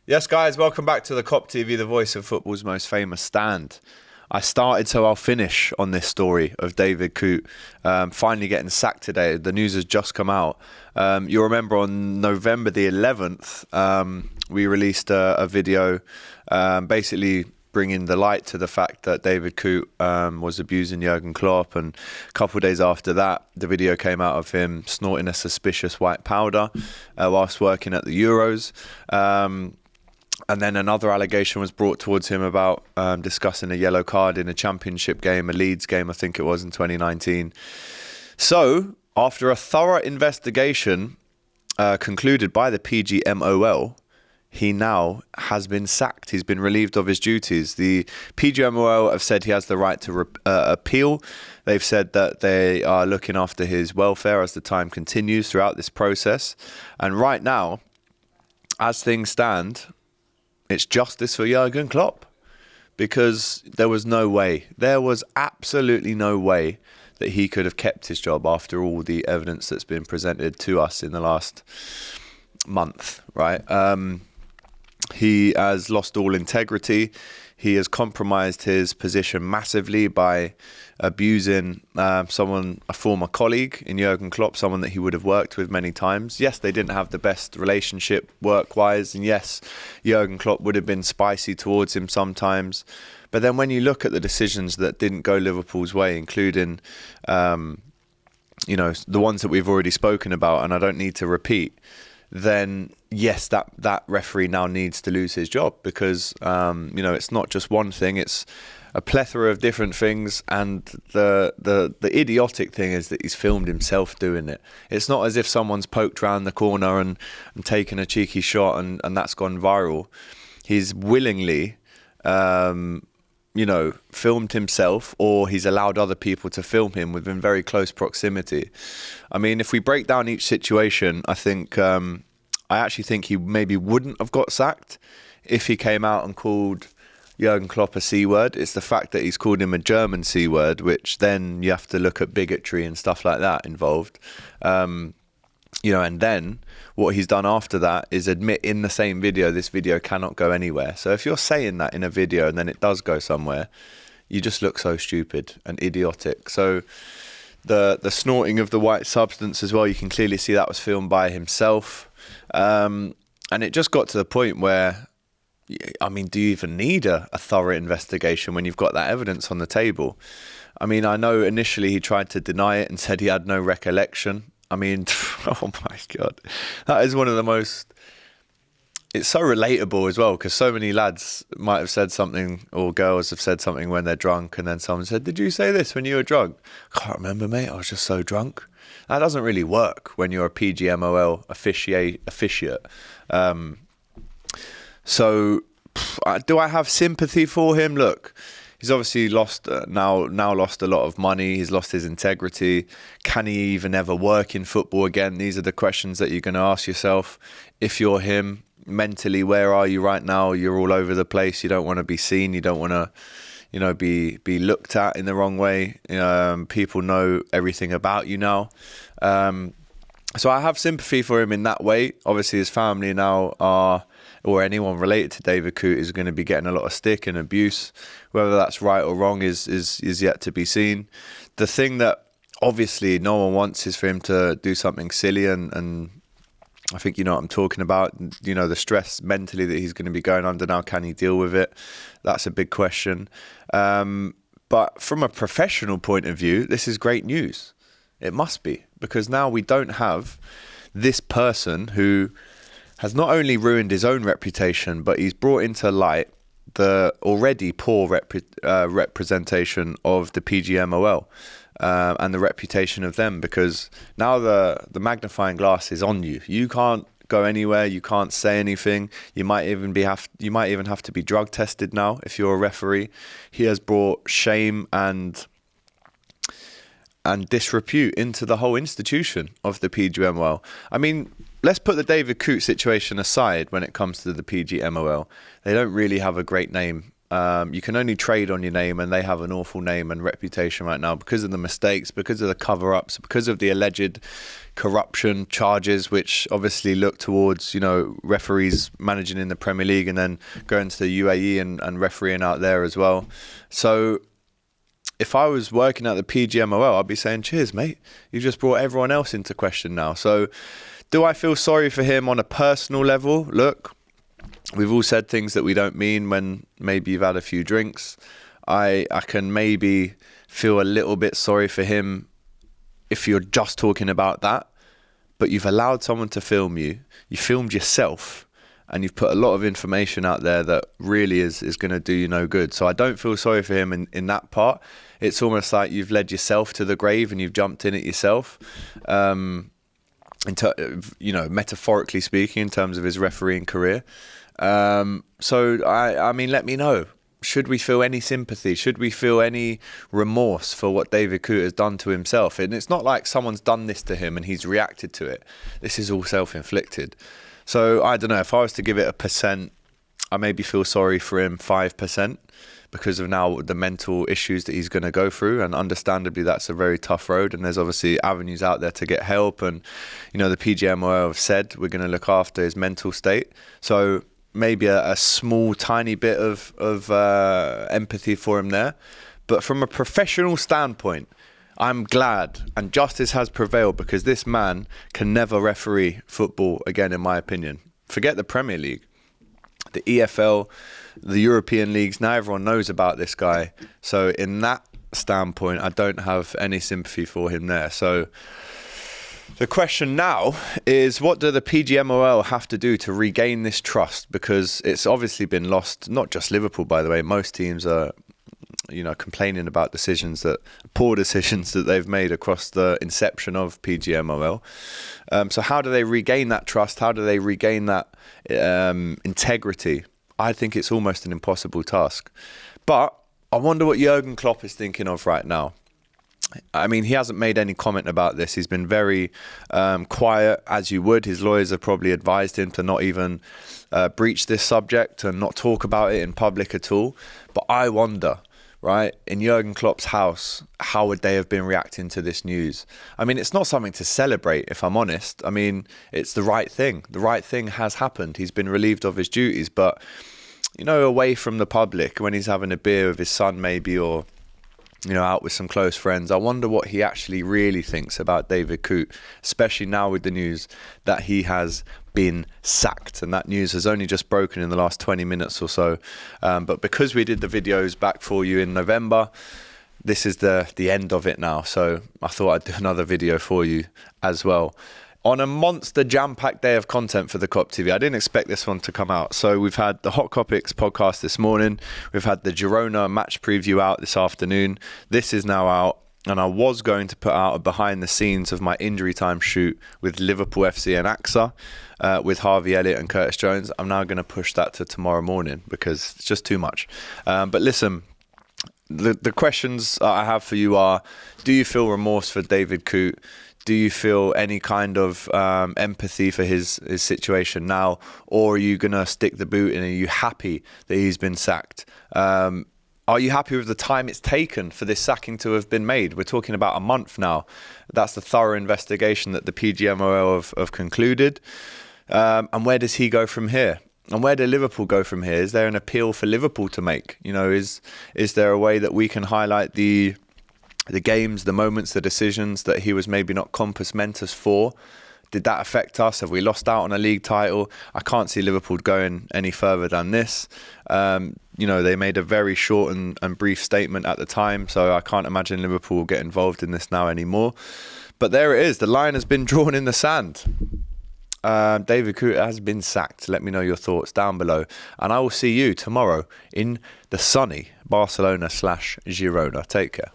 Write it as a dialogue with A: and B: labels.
A: Yes, guys, welcome back to the Kop TV, the voice of football's most famous stand. I started, so I'll finish on this story of David Coote finally getting sacked today. The news has just come out. You'll remember on November the 11th, we released a video basically bringing the light to the fact that David Coote was abusing Jurgen Klopp, and a couple of days after that the video came out of him snorting a suspicious white powder whilst working at the Euros. And then another allegation was brought towards him about discussing a yellow card in a championship game, a Leeds game, I think it was, in 2019. So, after a thorough investigation concluded by the Pgmol, he now has been sacked. He's been relieved of his duties. The Pgmol have said he has the right to appeal. They've said that they are looking after his welfare as the time continues throughout this process. And right now, as things stand, it's justice for Jurgen Klopp, because there was absolutely no way that he could have kept his job after all the evidence that's been presented to us in the last month, right? He has lost all integrity. He has compromised his position massively by abusing a former colleague in Jurgen Klopp, someone that he would have worked with many times. Yes, they didn't have the best relationship work-wise, and yes, Jurgen Klopp would have been spicy towards him sometimes. But then when you look at the decisions that didn't go Liverpool's way, including the ones that we've already spoken about, and I don't need to repeat, then yes, that referee now needs to lose his job, because it's not just one thing, it's a plethora of different things. And the idiotic thing is that he's filmed himself doing it. It's not as if someone's poked round the corner and taken a cheeky shot and that's gone viral. He's willingly filmed himself, or he's allowed other people to film him within very close proximity. I mean, if we break down each situation, I actually think he maybe wouldn't have got sacked if he came out and called Jurgen Klopp a C word. It's the fact that he's called him a German C word, which then you have to look at bigotry and stuff like that involved. And then what he's done after that is admit in the same video, this video cannot go anywhere. So if you're saying that in a video and then it does go somewhere, you just look so stupid and idiotic. So the snorting of the white substance as well, you can clearly see that was filmed by himself. And it just got to the point where, I mean, do you even need a thorough investigation when you've got that evidence on the table? I mean, I know initially he tried to deny it and said he had no recollection. I mean, oh my God, that is one of the most, it's so relatable as well, because so many lads might have said something, or girls have said something when they're drunk, and then someone said, did you say this when you were drunk? I can't remember, mate, I was just so drunk. That doesn't really work when you're a Pgmol officiate. So, do I have sympathy for him? Look, he's obviously lost now lost a lot of money. He's lost his integrity. Can he even ever work in football again? These are the questions that you're going to ask yourself. If you're him, mentally, where are you right now? You're all over the place. You don't want to be seen. You don't want to, be looked at in the wrong way. People know everything about you now. So I have sympathy for him in that way. Obviously, his family now or anyone related to David Coote is going to be getting a lot of stick and abuse. Whether that's right or wrong is yet to be seen. The thing that obviously no one wants is for him to do something silly, and I think you know what I'm talking about. The stress mentally that he's going to be going under now. Can he deal with it? That's a big question. But from a professional point of view, this is great news. It must be, because now we don't have this person who has not only ruined his own reputation, but he's brought into light the already poor representation of the Pgmol and the reputation of them, because now the magnifying glass is on you. You can't go anywhere. You can't say anything. You might even have to be drug tested now if you're a referee. He has brought shame and disrepute into the whole institution of the Pgmol. I mean, let's put the David Coote situation aside when it comes to the Pgmol. They don't really have a great name You can only trade on your name, and they have an awful name and reputation right now because of the mistakes, because of the cover-ups, because of the alleged corruption charges, which obviously look towards, referees managing in the Premier League and then going to the UAE and refereeing out there as well. So if I was working at the Pgmol, I'd be saying, cheers, mate. You've just brought everyone else into question now. So do I feel sorry for him on a personal level? Look, we've all said things that we don't mean when maybe you've had a few drinks. I can maybe feel a little bit sorry for him if you're just talking about that, but you've allowed someone to film you. You filmed yourself, and you've put a lot of information out there that really is going to do you no good. So I don't feel sorry for him in that part. It's almost like you've led yourself to the grave and you've jumped in it yourself. Metaphorically speaking, in terms of his refereeing career. So I mean, let me know. Should we feel any sympathy? Should we feel any remorse for what David Coote has done to himself? And it's not like someone's done this to him and he's reacted to it. This is all self-inflicted. So I don't know, if I was to give it a percent, I maybe feel sorry for him 5% because of now the mental issues that he's going to go through. And understandably, that's a very tough road. And there's obviously avenues out there to get help. And, the Pgmol have said we're going to look after his mental state. So maybe a small, tiny bit of empathy for him there. But from a professional standpoint, I'm glad and justice has prevailed because this man can never referee football again, in my opinion. Forget the Premier League, the EFL, the European leagues. Now everyone knows about this guy. So in that standpoint, I don't have any sympathy for him there. So the question now is, what do the Pgmol have to do to regain this trust? Because it's obviously been lost, not just Liverpool, by the way. Most teams are, complaining about poor decisions that they've made across the inception of Pgmol. So how do they regain that trust? How do they regain that integrity? I think it's almost an impossible task. But I wonder what Jurgen Klopp is thinking of right now. I mean, he hasn't made any comment about this. He's been very quiet, as you would. His lawyers have probably advised him to not even breach this subject and not talk about it in public at all. But I wonder, right, in Jurgen Klopp's house, how would they have been reacting to this news? I mean, it's not something to celebrate, if I'm honest. I mean, it's the right thing. The right thing has happened. He's been relieved of his duties. But, away from the public, when he's having a beer with his son maybe, or out with some close friends, I wonder what he actually really thinks about David Coote, especially now with the news that he has been sacked. And that news has only just broken in the last 20 minutes or so. But because we did the videos back for you in November, this is the end of it now. So I thought I'd do another video for you as well. On a monster jam-packed day of content for the Kop TV. I didn't expect this one to come out. So we've had the Hot Topics podcast this morning. We've had the Girona match preview out this afternoon. This is now out. And I was going to put out a behind the scenes of my injury time shoot with Liverpool FC and AXA with Harvey Elliott and Curtis Jones. I'm now going to push that to tomorrow morning because it's just too much. But listen, the questions I have for you are, do you feel remorse for David Coote? Do you feel any kind of empathy for his situation now? Or are you going to stick the boot in? Are you happy that he's been sacked? Are you happy with the time it's taken for this sacking to have been made? We're talking about a month now. That's the thorough investigation that the Pgmol have concluded. And where does he go from here? And where do Liverpool go from here? Is there an appeal for Liverpool to make? Is there a way that we can highlight the games, the moments, the decisions that he was maybe not compos mentis for? Did that affect us? Have we lost out on a league title? I can't see Liverpool going any further than this. They made a very short and brief statement at the time, so I can't imagine Liverpool will get involved in this now anymore. But there it is. The line has been drawn in the sand. David Coote has been sacked. Let me know your thoughts down below. And I will see you tomorrow in the sunny Barcelona/Girona. Take care.